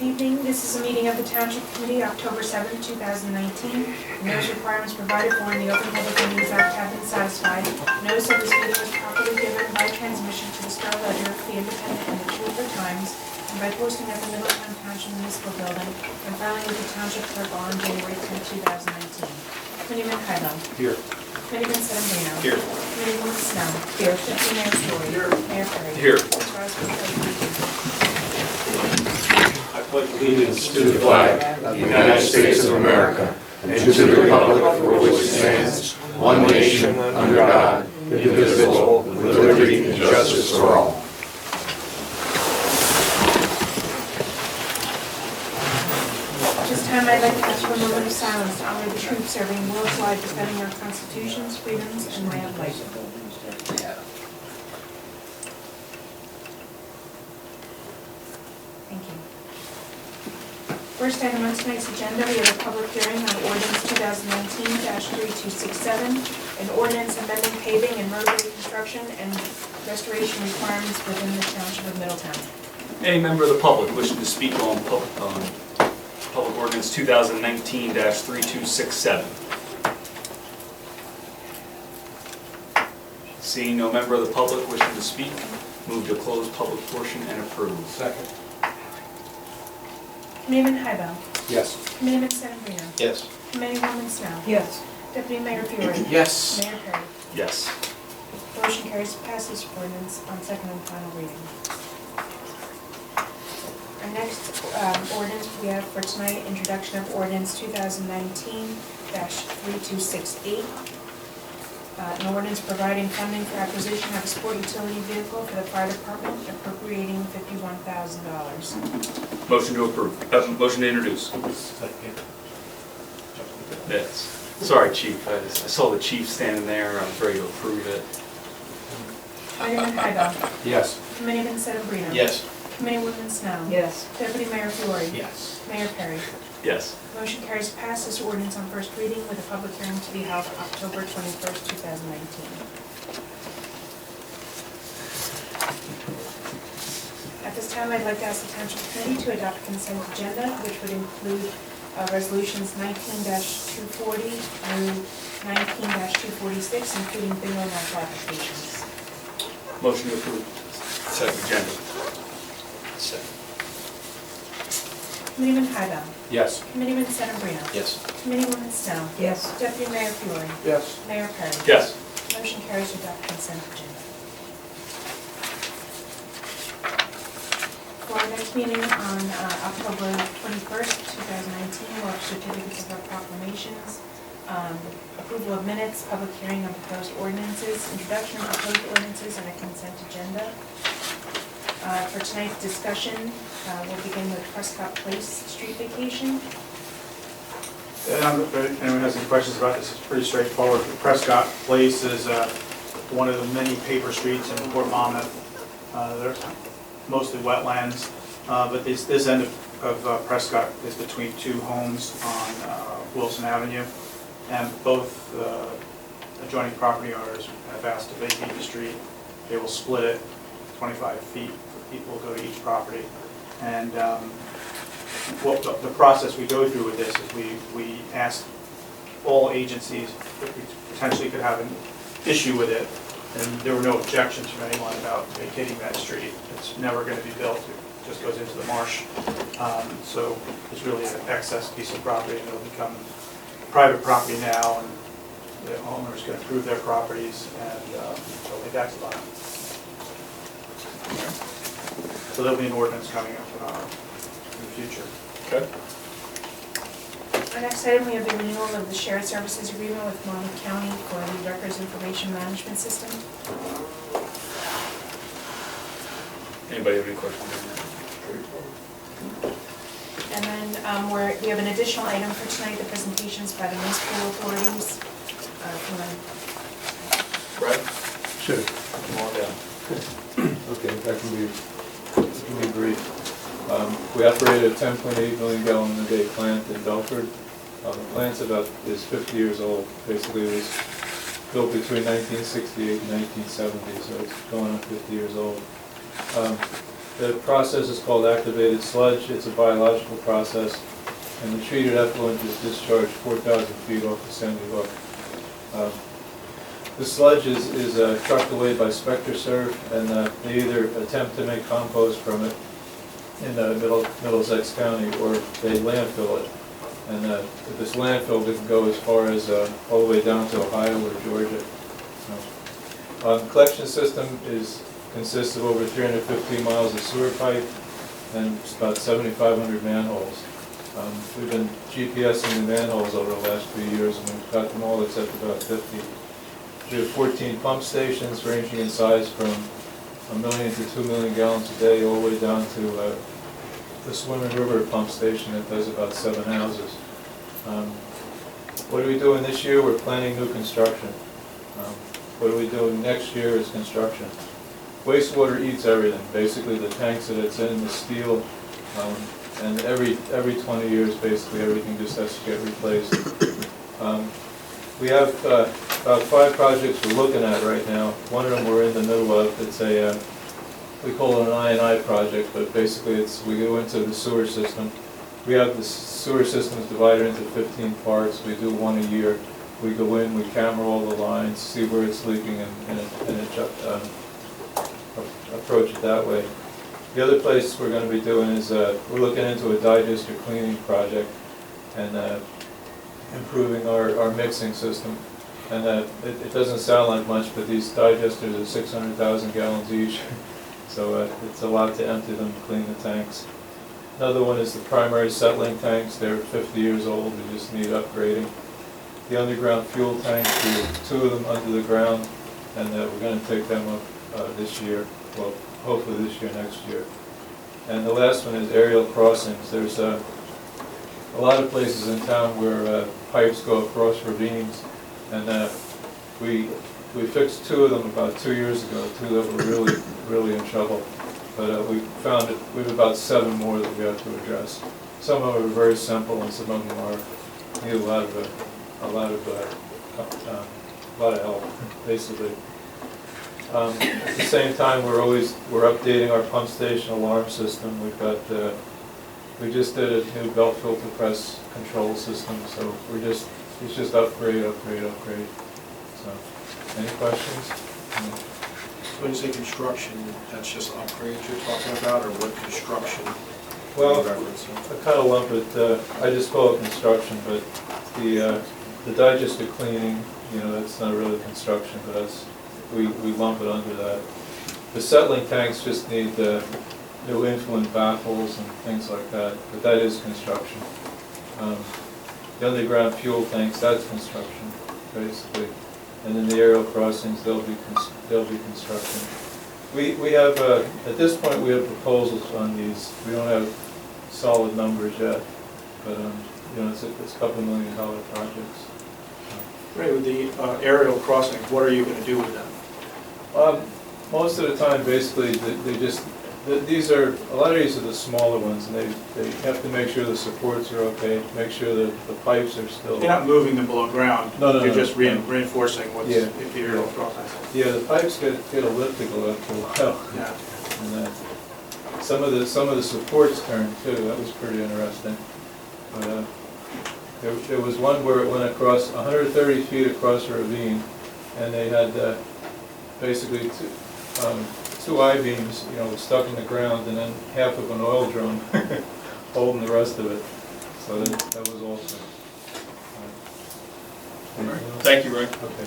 Evening. This is a meeting of the Township Committee, October 7, 2019. Those requirements provided for in the Open Public Meetings Act have been satisfied. Notice of this meeting was properly given by transmission to the Star Ledger, the Independent, and the Trooper Times, and by posting at the Middletown Township Municipal Building and filing with the Township Clerk on January 10, 2019. Committeeman Heidel. Here. Committeeman Sedambrino. Here. Committeewoman Snow. Here. Deputy Mayor Story. Here. Mayor Perry. Here. Mr. Osborne, I pledge allegiance to the flag of the United States of America and to the republic for which it stands, one nation, under God, indivisible, with liberty and justice for all. At this time, I'd like to ask for a moment of silence to honor the troops serving worldwide, defending our constitutions, freedoms, and way of life. Thank you. First item on tonight's agenda, we have a public hearing on ordinance 2019-3267, an ordinance amending paving and roadway construction and restoration requirements within the Township of Middletown. Any member of the public wishing to speak on public ordinance 2019-3267? Seeing no member of the public wishing to speak, move to close public portion and approve. Second. Committeeman Heibel. Yes. Committeeman Sedambrino. Yes. Committeewoman Snow. Yes. Deputy Mayor Fiore. Yes. Mayor Perry. Yes. Motion carries to pass this ordinance on second and final reading. Our next ordinance we have for tonight, introduction of ordinance 2019-3268. An ordinance providing funding for acquisition of a sport utility vehicle for the fire department, appropriating $51,000. Motion to approve. Motion to introduce. Second. Yes. Sorry, Chief. I saw the chief standing there. I was ready to approve it. Committeeman Heibel. Yes. Committeeman Sedambrino. Yes. Committeewoman Snow. Yes. Deputy Mayor Fiore. Yes. Mayor Perry. Yes. Motion carries to pass this ordinance on first reading with a public hearing to be held October 21st, 2019. At this time, I'd like to ask the Township Committee to adopt a consent agenda, which would include resolutions 19-240 through 19-246, including bingo match applications. Motion to approve. Second agenda. Second. Committeeman Heibel. Yes. Committeeman Sedambrino. Yes. Committeewoman Snow. Yes. Deputy Mayor Fiore. Yes. Mayor Perry. Yes. Motion carries to adopt consent agenda. For our next meeting on October 21st, 2019, we'll have certificates of proclamations, approval of minutes, public hearing on proposed ordinances, introduction of proposed ordinances, and a consent agenda. For tonight's discussion, we'll begin with Prescott Place street vacation. If anyone has any questions about this, it's pretty straightforward. Prescott Place is one of the many paper streets in Port Monmouth. They're mostly wetlands, but this end of Prescott is between two homes on Wilson Avenue, and both adjoining property owners have asked to vacate the street. They will split it 25 feet for people who go to each property. And what the process we go through with this is we ask all agencies if we potentially could have an issue with it, and there were no objections from anyone about vacating that street. It's never going to be built, it just goes into the marsh. So it's really an excess piece of property, and it'll become private property now, and the homeowners can improve their properties and they'll pay taxes on it. So there'll be an ordinance coming up in the future. Okay. Our next item, we have the renewal of the shared services agreement with Monmouth County for the Records Information Management System. Anybody have any questions on that? And then we have an additional item for tonight, the presentations by the municipal authorities. Brad? Sure. Come on down. Okay, that can be brief. We operated a 10.8 million gallon a day plant in Belford. The plant's is 50 years old. Basically, it was built between 1968 and 1970, so it's going on 50 years old. The process is called activated sludge. It's a biological process, and the treated effluent is discharged 4,000 feet off the Sandy Hook. The sludge is trucked away by Spectre Serve, and they either attempt to make compost from it in Middlesex County, or they landfill it. And if it's landfilled, it can go as far as all the way down to Ohio or Georgia. The collection system consists of over 350 miles of sewer pipe and about 7,500 manholes. We've been GPSing the manholes over the last few years, and we've got them all except about 50. We have 14 pump stations ranging in size from 1 million to 2 million gallons a day, all the way down to the Swimming River pump station that does about 7 houses. What are we doing this year? We're planning new construction. What are we doing next year is construction. Wastewater eats everything. Basically, the tanks that it's in, the steel, and every 20 years, basically everything just has to get replaced. We have about 5 projects we're looking at right now. One of them we're in the middle of. It's a we call it an I&I project, but basically we go into the sewer system. We have the sewer systems divided into 15 parts. We do one a year. We go in, we camera all the lines, see where it's leaking, and approach it that way. The other place we're going to be doing is we're looking into a digester cleaning project and improving our mixing system. And it doesn't sound like much, but these digesters are 600,000 gallons each. So it's a lot to empty them, clean the tanks. Another one is the primary settling tanks. They're 50 years old, they just need upgrading. The underground fuel tanks, we have 2 of them under the ground, and we're going to take them up this year, well, hopefully this year, next year. And the last one is aerial crossings. There's a lot of places in town where pipes go across ravines, and we fixed 2 of them about 2 years ago, 2 that were really in trouble. But we found that we have about 7 more that we have to address. Some of them are very simple, and some of them need a lot of help, basically. At the same time, we're updating our pump station alarm system. We just did a new belt filter press control system, so it's just upgrade. So, any questions? When you say construction, that's just upgrades you're talking about, or what construction? Well, I kind of lump it. I just call it construction, but the digester cleaning, that's not really construction, but we lump it under that. The settling tanks just need new influent baffles and things like that, but that is construction. The underground fuel tanks, that's construction, basically. And then the aerial crossings, they'll be construction. We have at this point we have proposals on these. We don't have solid numbers yet, but it's a couple $1 million projects. Ray, with the aerial crossings, what are you going to do with them? Most of the time, basically, these are a lot of these are the smaller ones, and they have to make sure the supports are okay, make sure that the pipes are still. You're not moving them below ground. No. You're just reinforcing what's the aerial crossings. Yeah, the pipes get elliptical after a while. Yeah. And some of the supports turned too. That was pretty interesting. But there was one where it went across 130 feet across a ravine, and they had basically two I-beams, stuck in the ground, and then half of an oil drum holding the rest of it. So that was awesome. Thank you, Ray. Okay.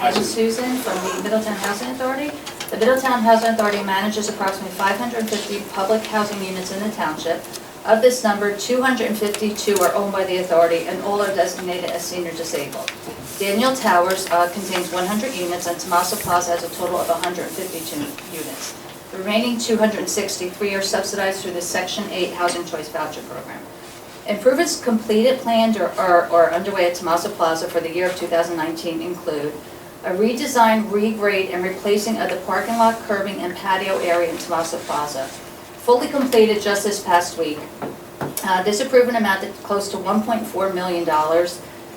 I'm Susan from the Middletown Housing Authority. The Middletown Housing Authority manages approximately 550 public housing units in the township. Of this number, 252 are owned by the authority, and all are designated as senior disabled. Daniel Towers contains 100 units, and Tommaso Plaza has a total of 152 units. The remaining 263 are subsidized through the Section 8 Housing Choice Voucher Program. Improvements completed, planned, or underway at Tommaso Plaza for the year of 2019 include a redesign, regrade, and replacing of the parking lot, curbing, and patio area in Tommaso Plaza. Fully completed just this past week. This improvement amounted close to $1.4 million.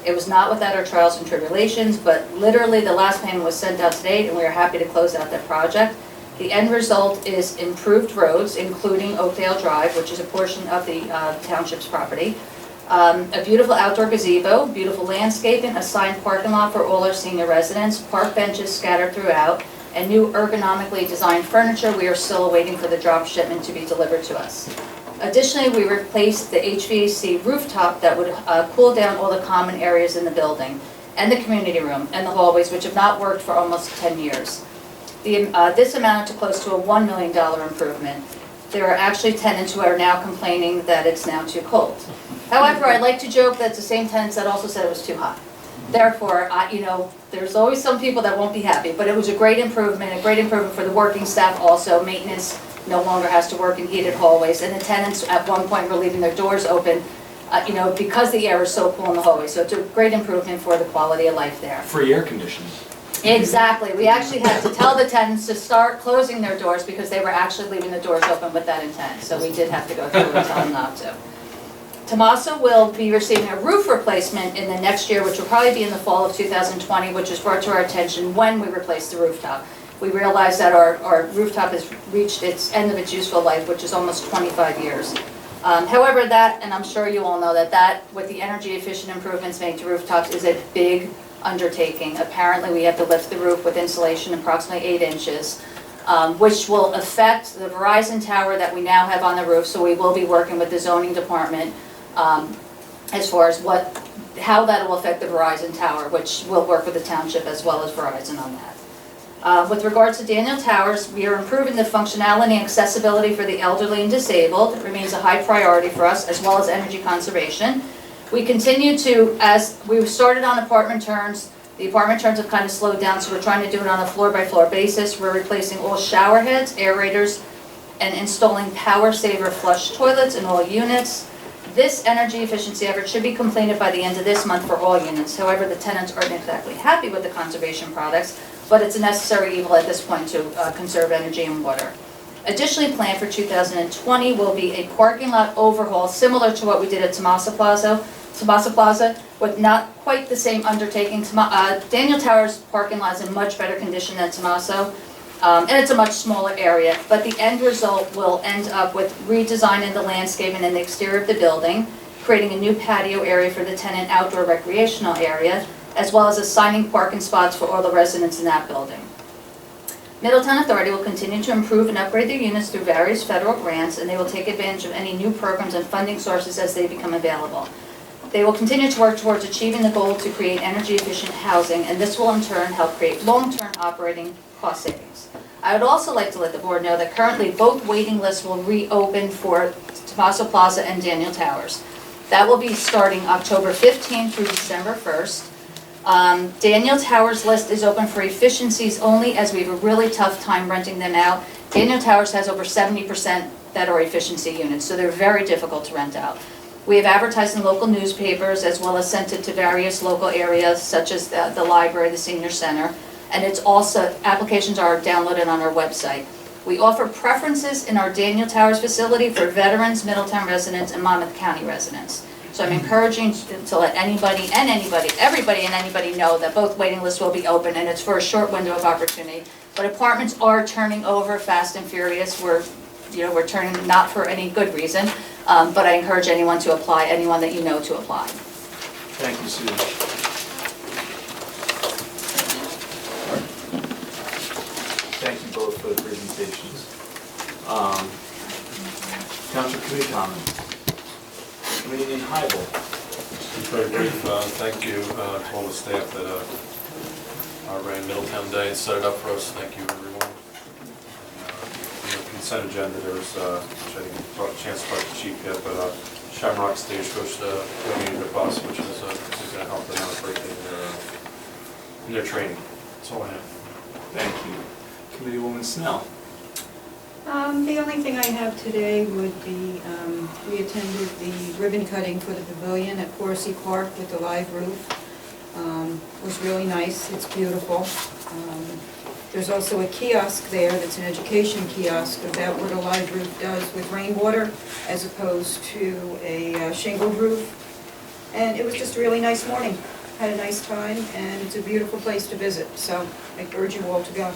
It was not without our trials and tribulations, but literally the last payment was sent out today, and we are happy to close out that project. The end result is improved roads, including Oakdale Drive, which is a portion of the township's property. A beautiful outdoor gazebo, beautiful landscaping, a signed parking lot for all our senior residents, park benches scattered throughout, and new ergonomically designed furniture. We are still waiting for the drop shipment to be delivered to us. Additionally, we replaced the HVAC rooftop that would cool down all the common areas in the building, and the community room, and the hallways, which have not worked for almost 10 years. This amounted to close to a $1 million improvement. There are actually tenants who are now complaining that it's now too cold. However, I like to joke that it's the same tenants that also said it was too hot. Therefore, there's always some people that won't be happy, but it was a great improvement for the working staff also. Maintenance no longer has to work in heated hallways, and the tenants at one point were leaving their doors open, because the air is so cool in the hallway. So it's a great improvement for the quality of life there. Free air conditioning. Exactly. We actually had to tell the tenants to start closing their doors because they were actually leaving the doors open with that intent. So we did have to go through and tell them not to. Tomaso will be receiving a roof replacement in the next year, which will probably be in the fall of 2020, which was brought to our attention when we replaced the rooftop. We realized that our rooftop has reached its end of its useful life, which is almost 25 years. However, that, and I'm sure you all know that with the energy efficient improvements made to rooftops is a big undertaking. Apparently, we have to lift the roof with insulation approximately 8 inches, which will affect the Verizon tower that we now have on the roof. So we will be working with the zoning department as far as how that will affect the Verizon tower, which will work with the township as well as Verizon on that. With regards to Daniel Towers, we are improving the functionality and accessibility for the elderly and disabled. It remains a high priority for us, as well as energy conservation. We continue to, as we started on apartment turns, the apartment turns have kind of slowed down, so we're trying to do it on a floor-by-floor basis. We're replacing all shower heads, aerators, and installing power saver flush toilets in all units. This energy efficiency effort should be completed by the end of this month for all units. However, the tenants aren't exactly happy with the conservation products, but it's a necessary evil at this point to conserve energy and water. Additionally, planned for 2020 will be a parking lot overhaul similar to what we did at Tomaso Plaza, with not quite the same undertaking. Daniel Towers parking lot is in much better condition than Tomaso, and it's a much smaller area, but the end result will end up with redesigning the landscaping and the exterior of the building, creating a new patio area for the tenant outdoor recreational area, as well as assigning parking spots for all the residents in that building. Middletown Authority will continue to improve and upgrade their units through various federal grants, and they will take advantage of any new programs and funding sources as they become available. They will continue to work towards achieving the goal to create energy-efficient housing, and this will in turn help create long-term operating cost savings. I would also like to let the board know that currently both waiting lists will reopen for Tomaso Plaza and Daniel Towers. That will be starting October 15th through December 1st. Daniel Towers list is open for efficiencies only, as we have a really tough time renting them out. Daniel Towers has over 70% that are efficiency units, so they're very difficult to rent out. We have advertised in local newspapers as well as sent it to various local areas such as the library, the senior center, and it's also, applications are downloaded on our website. We offer preferences in our Daniel Towers facility for veterans, Middletown residents, and Monmouth County residents. So I'm encouraging to let everybody and anybody know that both waiting lists will be open, and it's for a short window of opportunity. But apartments are turning over fast and furious. We're turning not for any good reason, but I encourage anyone to apply, anyone that you know to apply. Thank you, Susan. Thank you both for the presentations. Township Committee comments. Committee in Highville. Very brief, thank you to all the staff that ran Middletown Day and set it up for us. Thank you, everyone. Consent agenda, there's, which I didn't get a chance to talk to the chief yet, but Shamrock Stagecoach donated a bus, which is going to help them out greatly in their training. That's all I have. Thank you. Committeewoman Snell. The only thing I have today would be, we attended the ribbon cutting for the pavilion at Horsey Park with the live roof. It was really nice, it's beautiful. There's also a kiosk there that's an education kiosk about what a live roof does with rainwater as opposed to a shingled roof. And it was just a really nice morning. Had a nice time, and it's a beautiful place to visit, so I urge you all to go.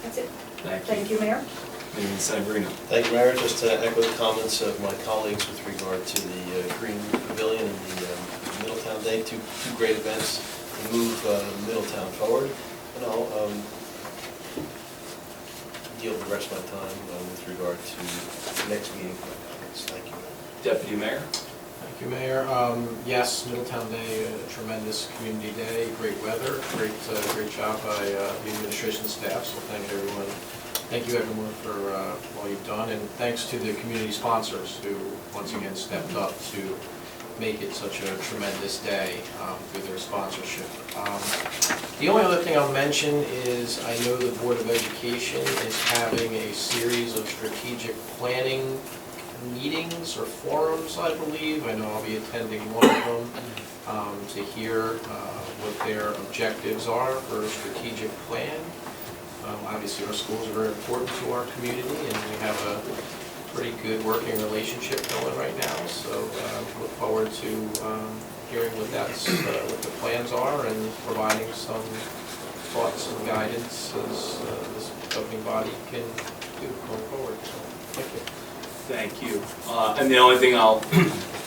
That's it. Thank you, Mayor. Maybe Sabrina. Thank you, Mayor. Just to echo the comments of my colleagues with regard to the Green Pavilion and the Middletown Day, two great events to move Middletown forward. And I'll yield the rest of my time with regard to the next meeting for my comments. Thank you. Deputy Mayor. Thank you, Mayor. Yes, Middletown Day, a tremendous community day, great weather, great job by the administration staff, so thank everyone. Thank you everyone for all you've done, and thanks to the community sponsors who once again stepped up to make it such a tremendous day through their sponsorship. The only other thing I'll mention is I know the Board of Education is having a series of strategic planning meetings or forums, I believe. I know I'll be attending one of them to hear what their objectives are for a strategic plan. Obviously, our schools are very important to our community, and we have a pretty good working relationship going right now. So look forward to hearing what the plans are and providing some thoughts and guidance as this governing body can do going forward. So thank you. Thank you. And the only thing I'll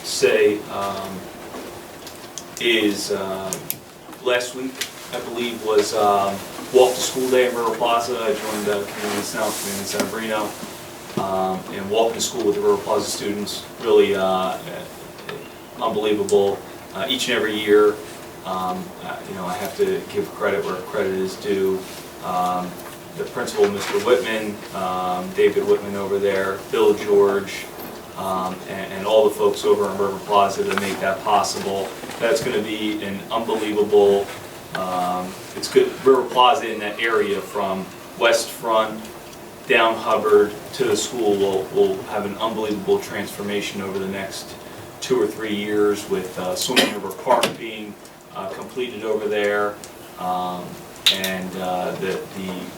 say is last week, I believe, was Walk to School Day at River Plaza. I joined Community South, Community San Marino, and walking to school with the River Plaza students. Really unbelievable. Each and every year, I have to give credit where credit is due. The principal, Mr. Whitman, David Whitman over there, Bill George, and all the folks over in River Plaza to make that possible. That's going to be an unbelievable, it's good, River Plaza in that area from West Front down Hubbard to the school will have an unbelievable transformation over the next 2 or 3 years with Swimming River Park being completed over there. And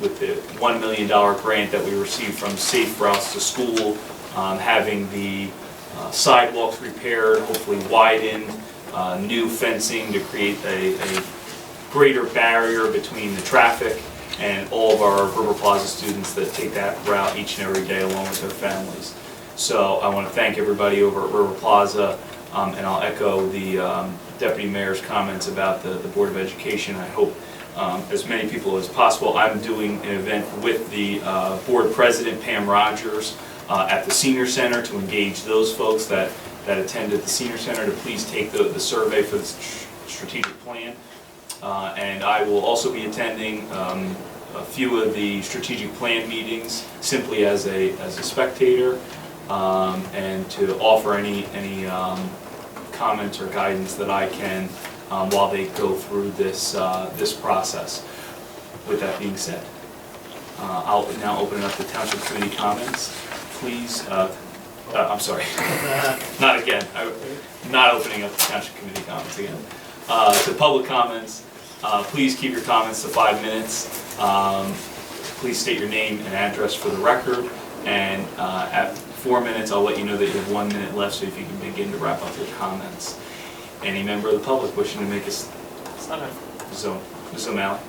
with the $1 million grant that we received from Safe Routes to School, having the sidewalks repaired, hopefully widened, new fencing to create a greater barrier between the traffic and all of our River Plaza students that take that route each and every day along with their families. So I want to thank everybody over at River Plaza, and I'll echo the Deputy Mayor's comments about the Board of Education. I hope as many people as possible. I'm doing an event with the Board President, Pam Rogers, at the Senior Center to engage those folks that attended the Senior Center to please take the survey for the strategic plan. And I will also be attending a few of the strategic plan meetings simply as a spectator, and to offer any comments or guidance that I can while they go through this process. With that being said, I'll now open it up to Township Committee comments. Please, I'm sorry, not again. I'm not opening up the Township Committee comments again. To public comments, please keep your comments to 5 minutes. Please state your name and address for the record. And at 4 minutes, I'll let you know that you have 1 minute left, so if you can begin to wrap up your comments. Any member of the public wishing to make a Ms. O'Malley.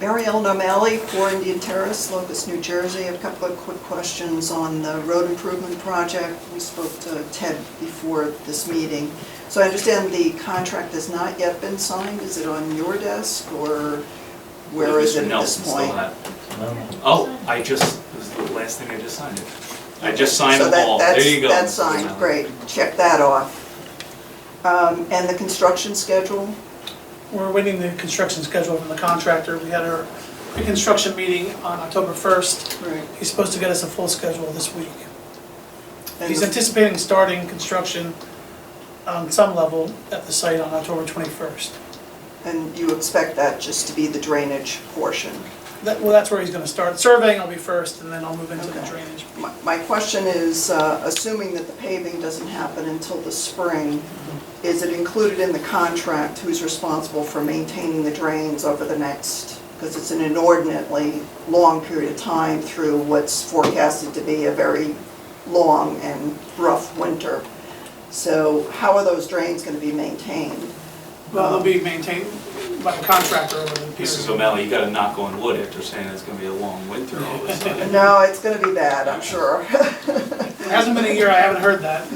Mary Ellen O'Malley, 4 Indian Terrace, Locust, New Jersey. A couple of quick questions on the road improvement project. We spoke to Ted before this meeting. So I understand the contract has not yet been signed. Is it on your desk, or where is it at this point? Oh, it was the last thing I just signed. I just signed them all. There you go. That's signed, great. Check that off. And the construction schedule? We're waiting the construction schedule from the contractor. We had our pre-construction meeting on October 1st. Right. He's supposed to get us a full schedule this week. And He's anticipating starting construction on some level at the site on October 21st. And you expect that just to be the drainage portion? Well, that's where he's going to start. Surveying will be first, and then I'll move into the drainage. My question is, assuming that the paving doesn't happen until the spring, is it included in the contract who's responsible for maintaining the drains over the next because it's an inordinately long period of time through what's forecasted to be a very long and rough winter. So how are those drains going to be maintained? Well, they'll be maintained by the contractor over the period. Mrs. O'Malley, you gotta knock on wood after saying it's gonna be a long winter all of a sudden. No, it's going to be bad, I'm sure. It hasn't been a year, I haven't heard that.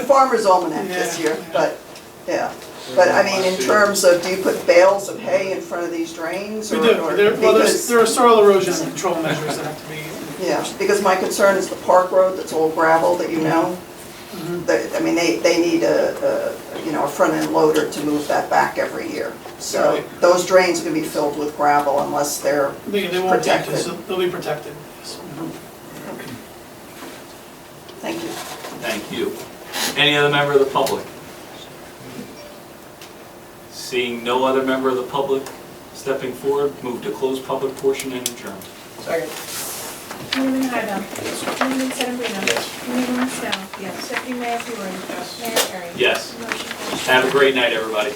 Farmer's Almanac this year, but, yeah. But I mean, in terms of, do you put bales of hay in front of these drains? We or- do, or- well, because- there are soil erosion control measures that have to be. Yeah, because my concern is the park road that's all gravel that you know. I mean, they need a front-end loader to move that back every year. So Right. those drains are gonna be filled with gravel unless they're They won't be, protected. they'll be protected, yes. Thank you. Thank you. Any other member of the public? Seeing no other member of the public stepping forward, move to close public portion and adjourn. Second. Alderman Heidel. Alderman Sedambrino. Yes. Alderman Stowe. Yes. Deputy Mayor Fiore. Yes. Mayor Perry. Yes. Motion passes. Have a great night, everybody.